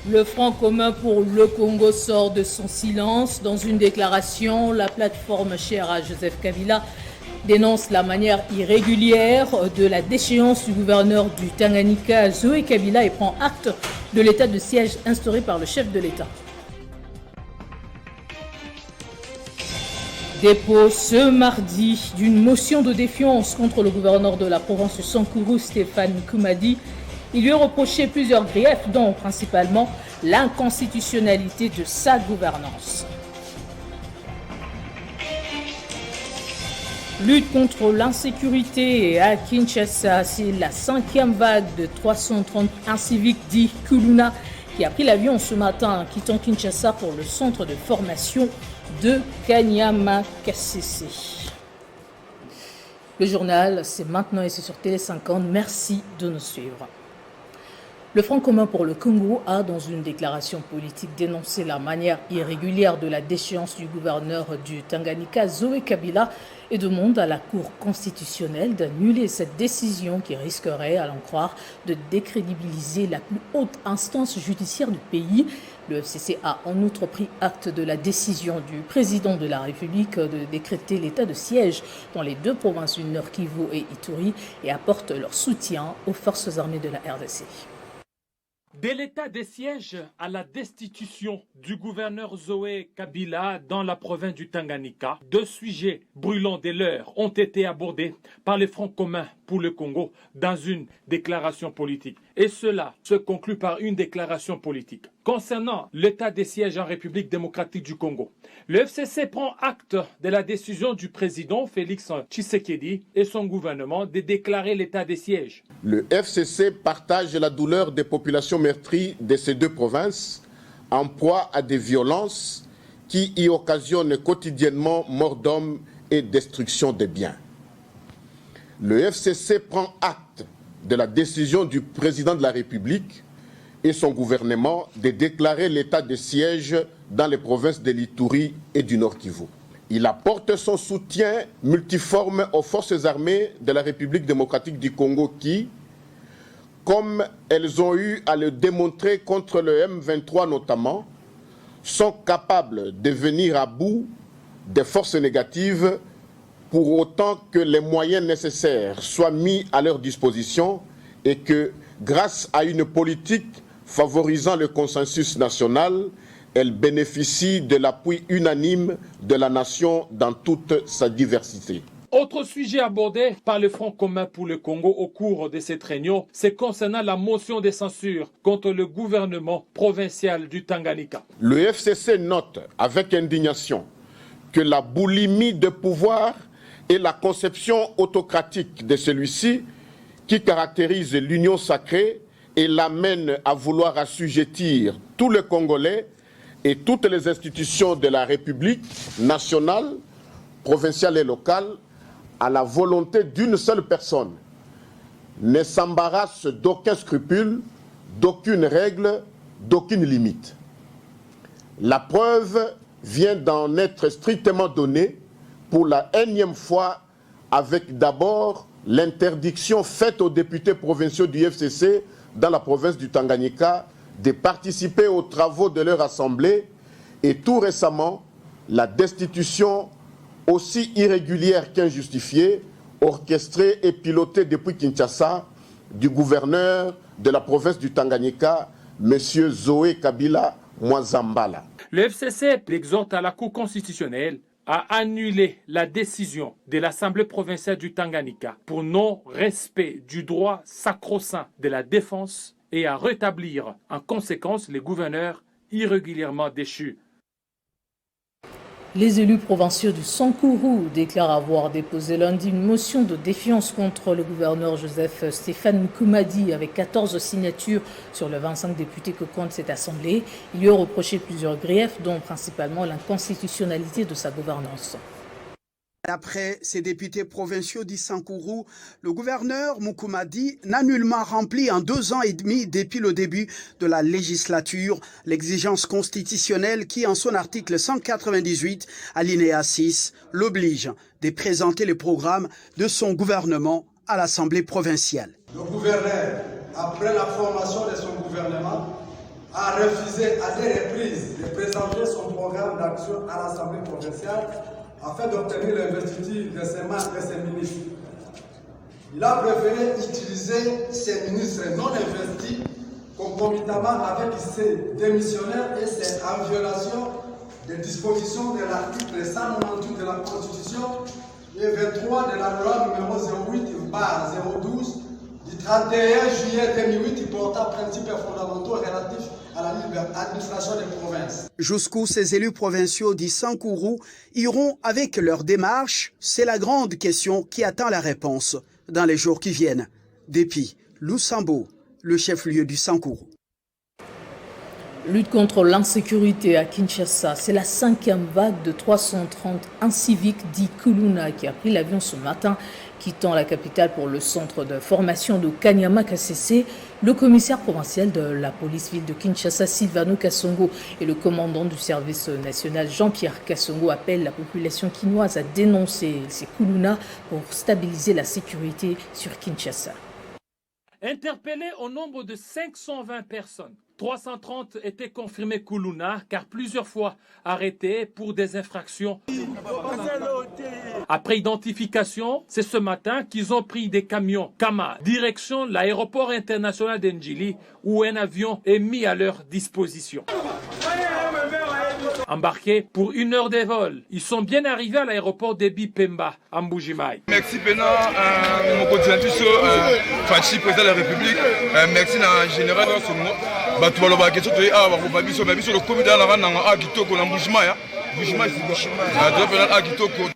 Le Front commun pour le Congo sort de son silence. Dans une déclaration, la plateforme chère à Joseph Kabila dénonce la manière irrégulière de la déchéance du gouverneur du Tanganyika, Zoé Kabila, et prend acte de l'état de siège instauré par le chef de l'État. Dépôt ce mardi d'une motion de défiance contre le gouverneur de la province de Sankourou, Stéphane Koumadi. Il lui a reproché plusieurs griefs, dont principalement l'inconstitutionnalité de sa gouvernance. Lutte contre l'insécurité à Kinshasa, c'est la 5e vague de 330 inciviques dits Kuluna qui a pris l'avion ce matin quittant Kinshasa pour le centre de formation de Kanyama Kasese. Le journal, c'est maintenant et c'est sur Télé 50. Merci de nous suivre. Le Front commun pour le Congo a, dans une déclaration politique, dénoncé la manière irrégulière de la déchéance du gouverneur du Tanganyika, Zoé Kabila, et demande à la Cour constitutionnelle d'annuler cette décision qui risquerait, à l'en croire, de décrédibiliser la plus haute instance judiciaire du pays. Le FCC a en outre pris acte de la décision du président de la République de décréter l'état de siège dans les 2 provinces du Nord Kivu et Ituri et apporte leur soutien aux forces armées de la RDC. De l'état de siège à la destitution du gouverneur Zoé Kabila dans la province du Tanganyika, 2 sujets brûlants de l'heure ont été abordés par le Front commun pour le Congo dans une déclaration politique. Et cela se conclut par une déclaration politique. Concernant l'état de siège en République démocratique du Congo, le FCC prend acte de la décision du président Félix Tshisekedi et son gouvernement de déclarer l'état de siège. Le FCC partage la douleur des populations meurtries de ces 2 provinces, en proie à des violences qui y occasionnent quotidiennement mort d'hommes et destruction des biens. Le FCC prend acte de la décision du président de la République et son gouvernement de déclarer l'état de siège dans les provinces de l'Ituri et du Nord Kivu. Il apporte son soutien multiforme aux forces armées de la République démocratique du Congo qui, comme elles ont eu à le démontrer contre le M23 notamment, sont capables de venir à bout des forces négatives pour autant que les moyens nécessaires soient mis à leur disposition et que, grâce à une politique favorisant le consensus national, elle bénéficie de l'appui unanime de la nation dans toute sa diversité. Autre sujet abordé par le Front commun pour le Congo au cours de cette réunion, c'est concernant la motion de censure contre le gouvernement provincial du Tanganyika. Le FCC note avec indignation que la boulimie de pouvoir et la conception autocratique de celui-ci qui caractérise l'union sacrée et l'amène à vouloir assujettir tous les Congolais et toutes les institutions de la République nationale, provinciale et locale à la volonté d'une seule personne, ne s'embarrasse d'aucun scrupule, d'aucune règle, d'aucune limite. La preuve vient d'en être strictement donnée pour la énième fois avec d'abord l'interdiction faite aux députés provinciaux du FCC dans la province du Tanganyika de participer aux travaux de leur assemblée et tout récemment la destitution aussi irrégulière qu'injustifiée, orchestrée et pilotée depuis Kinshasa du gouverneur de la province du Tanganyika, M. Zoé Kabila Mwazambala. Le FCC exhorte à la Cour constitutionnelle à annuler la décision de l'Assemblée provinciale du Tanganyika pour non-respect du droit sacro-saint de la défense et à rétablir en conséquence les gouverneurs irrégulièrement déchus. Les élus provinciaux du Sankourou déclarent avoir déposé lundi une motion de défiance contre le gouverneur Joseph Stéphane Koumadi avec 14 signatures sur les 25 députés que compte cette assemblée. Il lui a reproché plusieurs griefs, dont principalement l'inconstitutionnalité de sa gouvernance. D'après ces députés provinciaux d'Issankourou, le gouverneur Moukoumadi n'a nullement rempli en 2 ans et demi depuis le début de la législature l'exigence constitutionnelle qui, en son article 198, alinéa 6, l'oblige de présenter le programme de son gouvernement à l'Assemblée provinciale. Le gouverneur, après la formation de son gouvernement, a refusé à des reprises de présenter son programme d'action à l'Assemblée provinciale afin d'obtenir l'investiture de ses membres et ses ministres. Il a préféré utiliser ses ministres non investis concomitamment avec ses démissionnaires et c'est en violation des dispositions de l'article 198 de la Constitution et 23 de la loi numéro 08/012 du 31 juillet 2008 portant principes fondamentaux relatifs à la libre administration des provinces. Jusqu'où ces élus provinciaux d'Issankourou iront avec leur démarche, c'est la grande question qui attend la réponse dans les jours qui viennent. Depuis Lusambo, le chef-lieu du Sankourou. Lutte contre l'insécurité à Kinshasa, c'est la 5e vague de 330 inciviques dits Kuluna qui a pris l'avion ce matin, quittant la capitale pour le centre de formation de Kanyama KCC. Le commissaire provincial de la police-ville de Kinshasa, Silvano Kasongo, et le commandant du service national, Jean-Pierre Kasongo, appellent la population quinoise à dénoncer ces Kuluna pour stabiliser la sécurité sur Kinshasa. Interpellés au nombre de 520 personnes, 330 étaient confirmés Kuluna car plusieurs fois arrêtés pour des infractions. Après identification, c'est ce matin qu'ils ont pris des camions Kama, direction l'aéroport international d'Ndjili où un avion est mis à leur disposition. Embarqués pour 1 heure de vol, ils sont bien arrivés à l'aéroport d'Ebi Pemba, à Mbujimaï. Merci Pena, mon continent, Fachi, président de la République. Merci en général.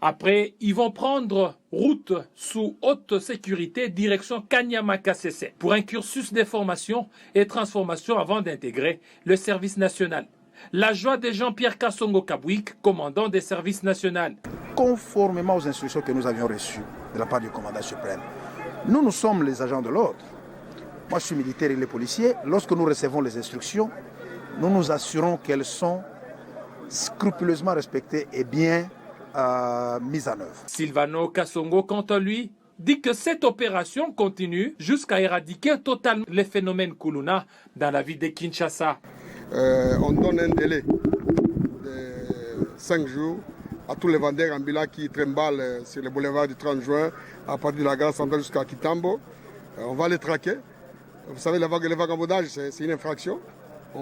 Après, ils vont prendre route sous haute sécurité direction Kanyama KCC pour un cursus de formation et transformation avant d'intégrer le service national. La joie de Jean-Pierre Kasongo Kabouik, commandant des services nationaux. Conformément aux instructions que nous avions reçues de la part du commandant suprême, nous sommes les agents de l'ordre. Moi, je suis militaire et les policiers. Lorsque nous recevons les instructions, nous nous assurons qu'elles sont scrupuleusement respectées et bien mises en œuvre. Silvano Kasongo, quant à lui, dit que cette opération continue jusqu'à éradiquer totalement les phénomènes Kuluna dans la ville de Kinshasa. On donne un délai de 5 jours à tous les vendeurs ambulants qui trimballent sur le boulevard du 30 juin à partir de la gare centrale jusqu'à Kitambo. On va les traquer. Vous savez, les vagabondages, c'est une infraction.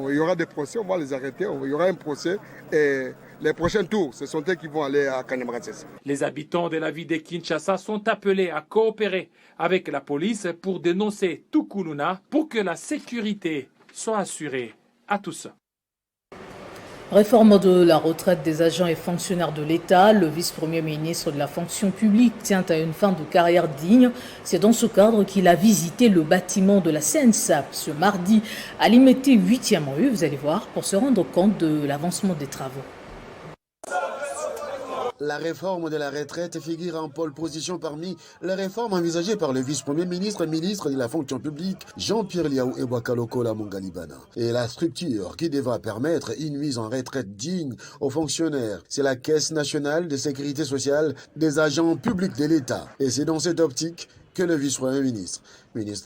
Il y aura des procès, on va les arrêter. Il y aura un procès et les prochains tours, ce sont eux qui vont aller à Kanyama KCC. Les habitants de la ville de Kinshasa sont appelés à coopérer avec la police pour dénoncer tout Kuluna pour que la sécurité soit assurée à tous. Réforme de la retraite des agents et fonctionnaires de l'État, le vice-premier ministre de la fonction publique tient à une fin de carrière digne. C'est dans ce cadre qu'il a visité le bâtiment de la CNSAP ce mardi à Limité 8e rue, vous allez voir, pour se rendre compte de l'avancement des travaux. La réforme de la retraite figure en pole position parmi les réformes envisagées par le vice-premier ministre et ministre de la fonction publique, Jean-Pierre Liaou Ebouakalokola Mongalibana. Et la structure qui devra permettre une mise en retraite digne aux fonctionnaires, c'est la Caisse nationale de sécurité sociale des agents publics de l'État. Et c'est dans cette optique que le vice-premier ministre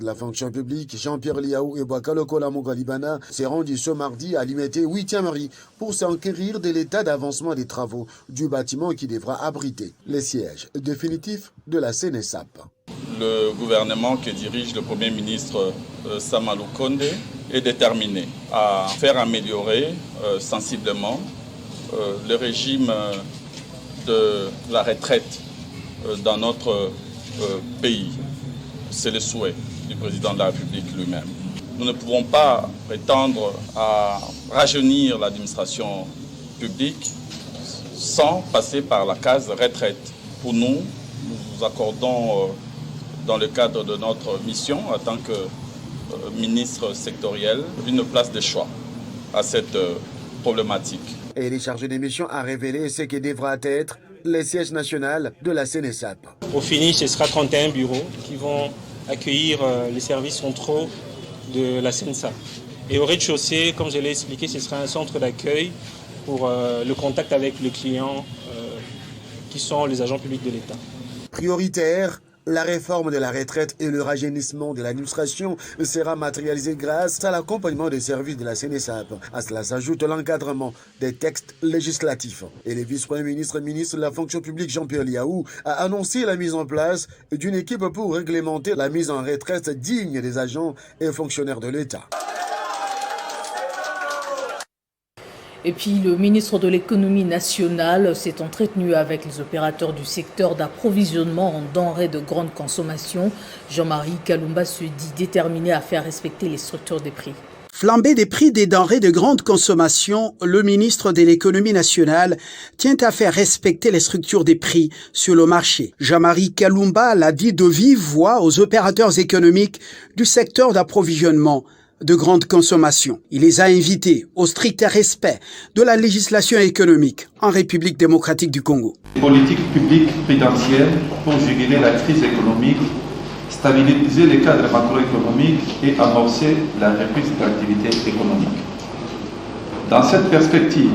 de la fonction publique, Jean-Pierre Liaou Ebouakalokola Mongalibana, s'est rendu ce mardi à Limité 8e rue pour s'enquérir de l'état d'avancement des travaux du bâtiment qui devra abriter les sièges définitifs de la CNSAP. Le gouvernement que dirige le Premier ministre Samalou Konde est déterminé à faire améliorer sensiblement le régime de la retraite dans notre pays. C'est le souhait du président de la République lui-même. Nous ne pouvons pas prétendre à rajeunir l'administration publique sans passer par la case retraite. Pour nous, nous accordons dans le cadre de notre mission en tant que ministre sectoriel une place de choix à cette problématique. Et les chargés de mission a révélé ce qui devra être les sièges nationaux de la CNSAP. Au finish, ce sera 31 bureaux qui vont accueillir les services centraux de la CNSAP. Et au rez-de-chaussée, comme je l'ai expliqué, ce sera un centre d'accueil pour le contact avec le client qui sont les agents publics de l'État. Prioritaire, La réforme de la retraite et le rajeunissement de l'administration sera matérialisé grâce à l'accompagnement des services de la CNSAP. À cela s'ajoute l'encadrement des textes législatifs. Et le vice-premier ministre de la fonction publique Jean-Pierre Liaou a annoncé la mise en place d'une équipe pour réglementer la mise en retraite digne des agents et fonctionnaires de l'État. Et puis le ministre de l'économie nationale s'est entretenu avec les opérateurs du secteur d'approvisionnement en denrées de grande consommation. Jean-Marie Kalumba se dit déterminé à faire respecter les structures des prix. Flambée des prix des denrées de grande consommation, le ministre de l'économie nationale tient à faire respecter les structures des prix sur le marché. Jean-Marie Kalumba l'a dit de vive voix aux opérateurs économiques du secteur d'approvisionnement de grande consommation. Il les a invités au strict respect de la législation économique en République démocratique du Congo. Politique publique prudentielle pour juguler la crise économique, stabiliser les cadres macroéconomiques et amorcer la reprise de l'activité économique. Dans cette perspective,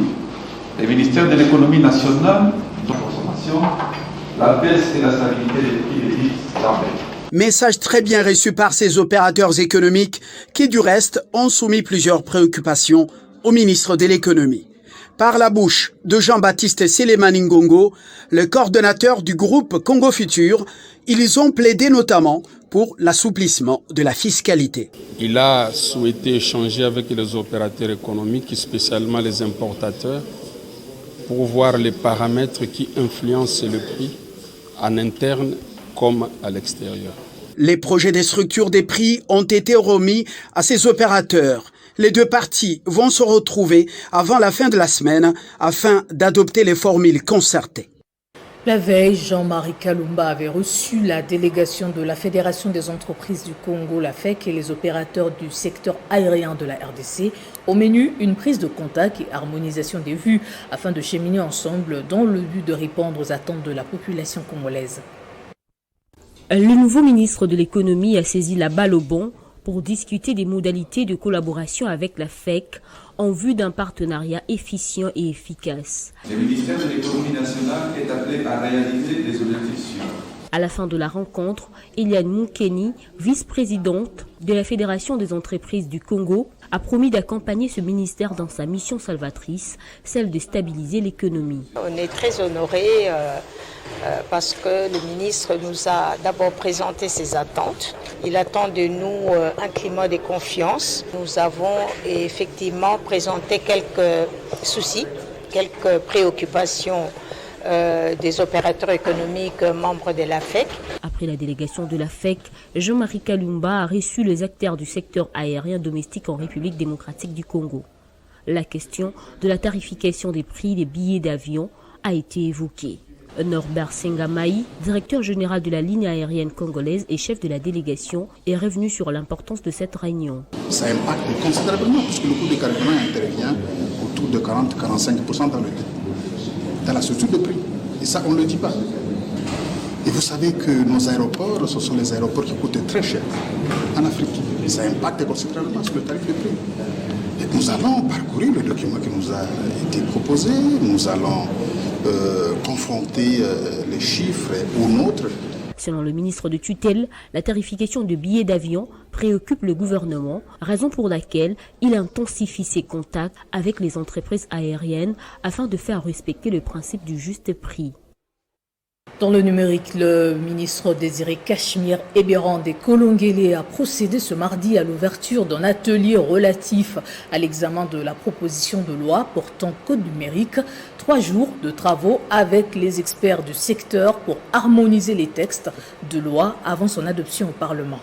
le ministère de l'économie nationale de la consommation, la baisse et la stabilité des prix des vies denrées. Message très bien reçu par ces opérateurs économiques qui, du reste, ont soumis plusieurs préoccupations au ministre de l'économie. Par la bouche de Jean-Baptiste Sélémani Ngongo, le coordonnateur du groupe Congo Futur, ils ont plaidé notamment pour l'assouplissement de la fiscalité. Il a souhaité échanger avec les opérateurs économiques, spécialement les importateurs, pour voir les paramètres qui influencent le prix en interne comme à l'extérieur. Les projets des structures des prix ont été remis à ces opérateurs. Les deux parties vont se retrouver avant la fin de la semaine afin d'adopter les formules concertées. La veille, Jean-Marie Kalumba avait reçu la délégation de la Fédération des entreprises du Congo, la FEC, et les opérateurs du secteur aérien de la RDC. Au menu, une prise de contact et harmonisation des vues afin de cheminer ensemble dans le but de répondre aux attentes de la population congolaise. Le nouveau ministre de l'économie a saisi la balle au bond pour discuter des modalités de collaboration avec la FEC en vue d'un partenariat efficient et efficace. Le ministère de l'économie nationale est appelé à réaliser des objectifs suivants. À la fin de la rencontre, Eliane Moukeni, vice-présidente de la Fédération des entreprises du Congo, a promis d'accompagner ce ministère dans sa mission salvatrice, celle de stabiliser l'économie. On est très honorés parce que le ministre nous a d'abord présenté ses attentes. Il attend de nous un climat de confiance. Nous avons effectivement présenté quelques soucis, quelques préoccupations des opérateurs économiques membres de la FEC. Après la délégation de la FEC, Jean-Marie Kalumba a reçu les acteurs du secteur aérien domestique en République démocratique du Congo. La question de la tarification des prix des billets d'avion a été évoquée. Norbert Sengamaï, directeur général de la ligne aérienne congolaise et chef de la délégation, est revenu sur l'importance de cette réunion. Ça impacte considérablement puisque le coût du carburant intervient autour de 40-45% dans la structure de prix. Et ça, on ne le dit pas. Et vous savez que nos aéroports, ce sont les aéroports qui coûtent très cher en Afrique. Et ça impacte considérablement sur le tarif de prix. Et nous allons parcourir le document qui nous a été proposé, nous allons confronter les chiffres aux nôtres. Selon le ministre de tutelle, la tarification de billets d'avion préoccupe le gouvernement, raison pour laquelle il intensifie ses contacts avec les entreprises aériennes afin de faire respecter le principe du juste prix. Dans le numérique, le ministre Désiré Cachemire Ebérande Kolongele a procédé ce mardi à l'ouverture d'un atelier relatif à l'examen de la proposition de loi portant code numérique. 3 jours de travaux avec les experts du secteur pour harmoniser les textes de loi avant son adoption au Parlement.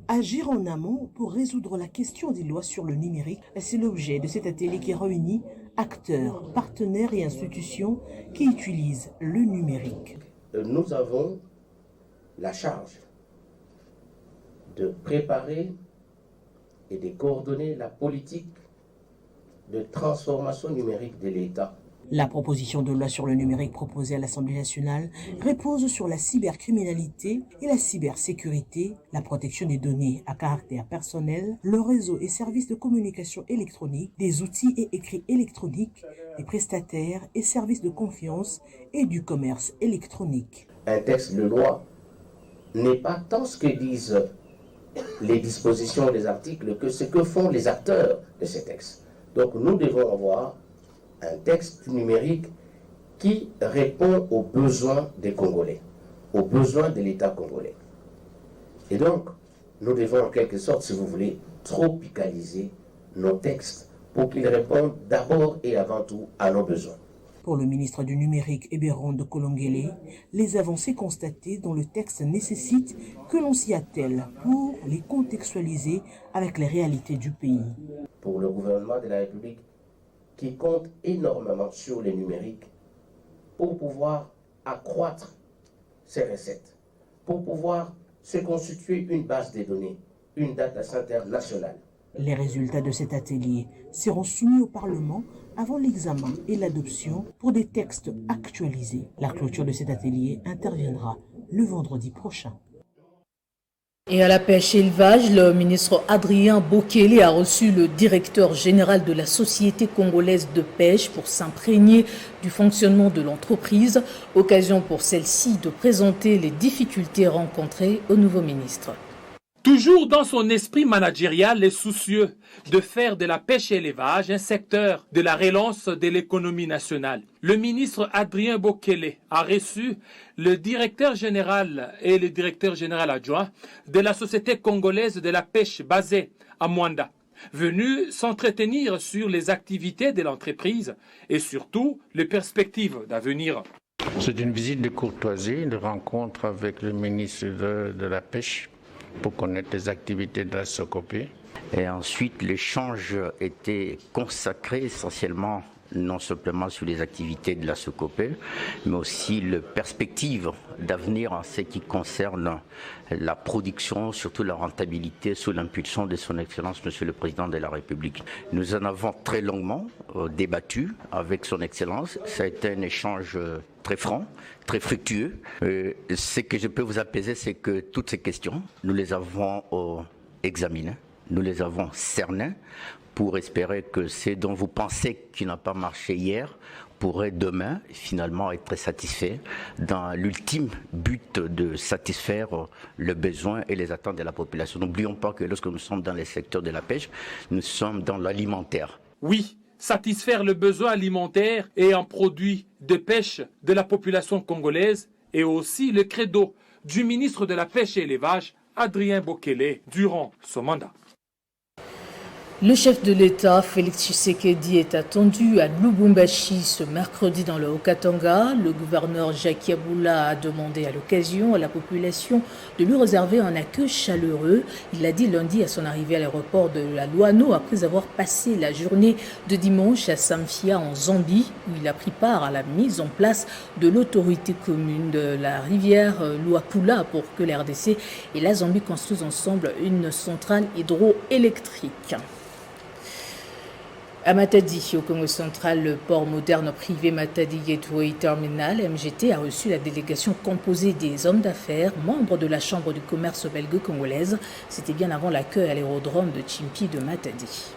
Agir en amont pour résoudre la question des lois sur le numérique, c'est l'objet de cet atelier qui réunit acteurs, partenaires et institutions qui utilisent le numérique. Nous avons la charge de préparer et de coordonner la politique de transformation numérique de l'État. La proposition de loi sur le numérique proposée à l'Assemblée nationale repose sur la cybercriminalité et la cybersécurité, la protection des données à caractère personnel, le réseau et services de communication électronique, des outils et écrits électroniques, des prestataires et services de confiance et du commerce électronique. Un texte de loi n'est pas tant ce que disent les dispositions des articles que ce que font les acteurs de ces textes. Donc nous devons avoir un texte numérique qui répond aux besoins des Congolais, aux besoins de l'État congolais. Et donc, nous devons en quelque sorte, si vous voulez, tropicaliser nos textes pour qu'ils répondent d'abord et avant tout à nos besoins. Pour le ministre du Numérique, Ebéron de Kolongele, les avancées constatées dans le texte nécessitent que l'on s'y attelle pour les contextualiser avec les réalités du pays. Pour le gouvernement de la République, qui compte énormément sur le numérique pour pouvoir accroître ses recettes, pour pouvoir se constituer une base de données, une data center nationale. Les résultats de cet atelier seront soumis au Parlement avant l'examen et l'adoption pour des textes actualisés. La clôture de cet atelier interviendra le vendredi prochain. Et à la pêche et élevage, le ministre Adrien Bokele a reçu le directeur général de la Société congolaise de pêche pour s'imprégner du fonctionnement de l'entreprise, occasion pour celle-ci de présenter les difficultés rencontrées au nouveau ministre. Toujours dans son esprit managérial et soucieux de faire de la pêche et l'élevage un secteur de la relance de l'économie nationale, le ministre Adrien Bokele a reçu le directeur général et le directeur général adjoint de la Société congolaise de la pêche basée à Mwanda, venus s'entretenir sur les activités de l'entreprise et surtout les perspectives d'avenir. C'est une visite de courtoisie, de rencontre avec le ministre de la Pêche, pour connaître les activités de la SOCOPE. Et ensuite, l'échange était consacré essentiellement non simplement sur les activités de la SOCOPE, mais aussi les perspectives d'avenir en ce qui concerne la production, surtout la rentabilité, sous l'impulsion de son Excellence, Monsieur le Président de la République. Nous en avons très longuement débattu avec son Excellence. Ça a été un échange très franc, très fructueux. Ce que je peux vous apaiser, c'est que toutes ces questions, nous les avons examinées, nous les avons cernées, pour espérer que ce dont vous pensez qui n'a pas marché hier pourrait demain finalement être satisfait dans l'ultime but de satisfaire le besoin et les attentes de la population. N'oublions pas que lorsque nous sommes dans les secteurs de la pêche, nous sommes dans l'alimentaire. Oui, satisfaire le besoin alimentaire et en produits de pêche de la population congolaise et aussi le credo du ministre de la Pêche et l'Élevage, Adrien Bokele, durant son mandat. Le chef de l'État, Félix Tshisekedi, est attendu à Lubumbashi ce mercredi dans le Haut-Katanga. Le gouverneur Jacques Yaboula a demandé à l'occasion à la population de lui réserver un accueil chaleureux. Il l'a dit lundi à son arrivée à l'aéroport de la Luano après avoir passé la journée de dimanche à Samfia en Zambie où il a pris part à la mise en place de l'autorité commune de la rivière Luapula pour que la RDC et la Zambie construisent ensemble une centrale hydroélectrique. À Matadi, au Congo central, le port moderne privé Matadi Gateway Terminal, MGT, a reçu la délégation composée des hommes d'affaires, membres de la Chambre du commerce belgo-congolaise. C'était bien avant l'accueil à l'aérodrome de Chimpi de Matadi.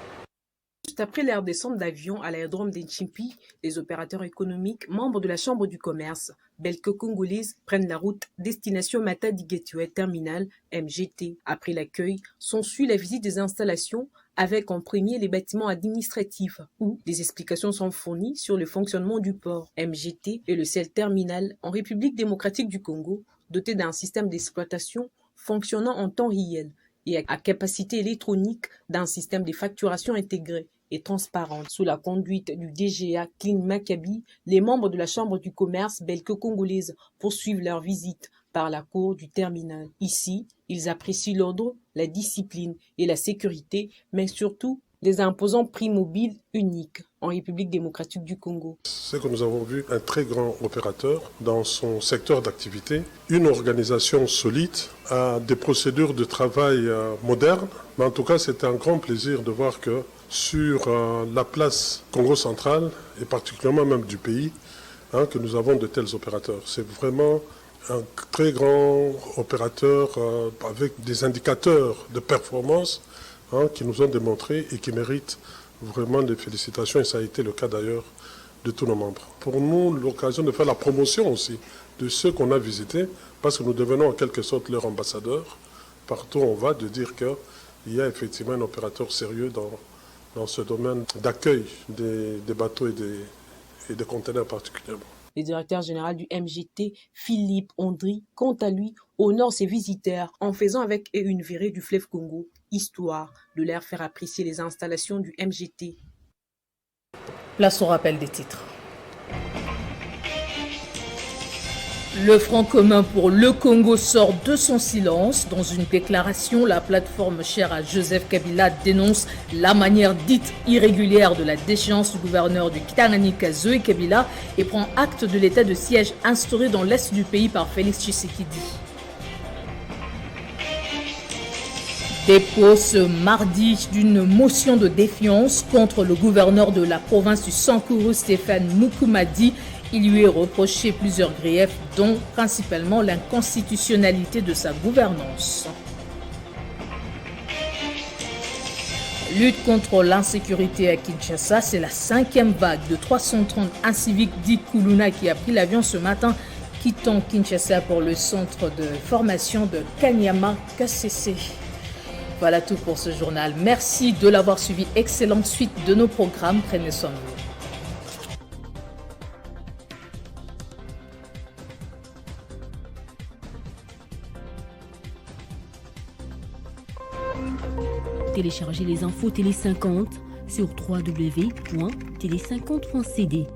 Juste après leur descente d'avion à l'aérodrome de Chimpi, les opérateurs économiques, membres de la Chambre du commerce belgo-congolaise, prennent la route destination Matadi Gateway Terminal, MGT. Après l'accueil, s'ensuit la visite des installations, avec en premier les bâtiments administratifs où des explications sont fournies sur le fonctionnement du port. MGT est le seul terminal en République démocratique du Congo doté d'un système d'exploitation fonctionnant en temps réel et à capacité électronique d'un système de facturation intégré et transparente. Sous la conduite du DGA Clean Maccabi, les membres de la Chambre du commerce belgo-congolaise poursuivent leur visite par la cour du terminal. Ici, ils apprécient l'ordre, la discipline et la sécurité, mais surtout les imposants prix mobiles uniques en République démocratique du Congo. C'est que nous avons vu un très grand opérateur dans son secteur d'activité, une organisation solide, des procédures de travail modernes. Mais en tout cas, c'était un grand plaisir de voir que sur la place Congo centrale, et particulièrement même du pays, que nous avons de tels opérateurs. C'est vraiment un très grand opérateur avec des indicateurs de performance qui nous ont démontré et qui méritent vraiment des félicitations. Et ça a été le cas d'ailleurs de tous nos membres. Pour nous, l'occasion de faire la promotion aussi de ceux qu'on a visités, parce que nous devenons en quelque sorte leur ambassadeur. Partout où on va, de dire qu'il y a effectivement un opérateur sérieux dans ce domaine d'accueil des bateaux et des conteneurs particulièrement. Le directeur général du MGT, Philippe Ondry, quant à lui, honore ses visiteurs en faisant avec eux une virée du fleuve Congo, histoire de leur faire apprécier les installations du MGT. Place au rappel des titres. Le Front commun pour le Congo sort de son silence. Dans une déclaration, la plateforme chère à Joseph Kabila dénonce la manière dite irrégulière de la déchéance du gouverneur du Tanganyika, Zoé Kabila, et prend acte de l'état de siège instauré dans l'est du pays par Félix Tshisekedi. Dépôt ce mardi d'une motion de défiance contre le gouverneur de la province du Sankuru, Stéphane Mukumadi. Il lui est reproché plusieurs griefs, dont principalement l'inconstitutionnalité de sa gouvernance. Lutte contre l'insécurité à Kinshasa, c'est la 5e vague de 330 inciviques dits Kuluna qui a pris l'avion ce matin, quittant Kinshasa pour le centre de formation de Kanyama KCC. Voilà tout pour ce journal. Merci de l'avoir suivi. Excellente suite de nos programmes. Prenez soin de vous. Téléchargez les infos Télé 50 sur www.télé50.cd.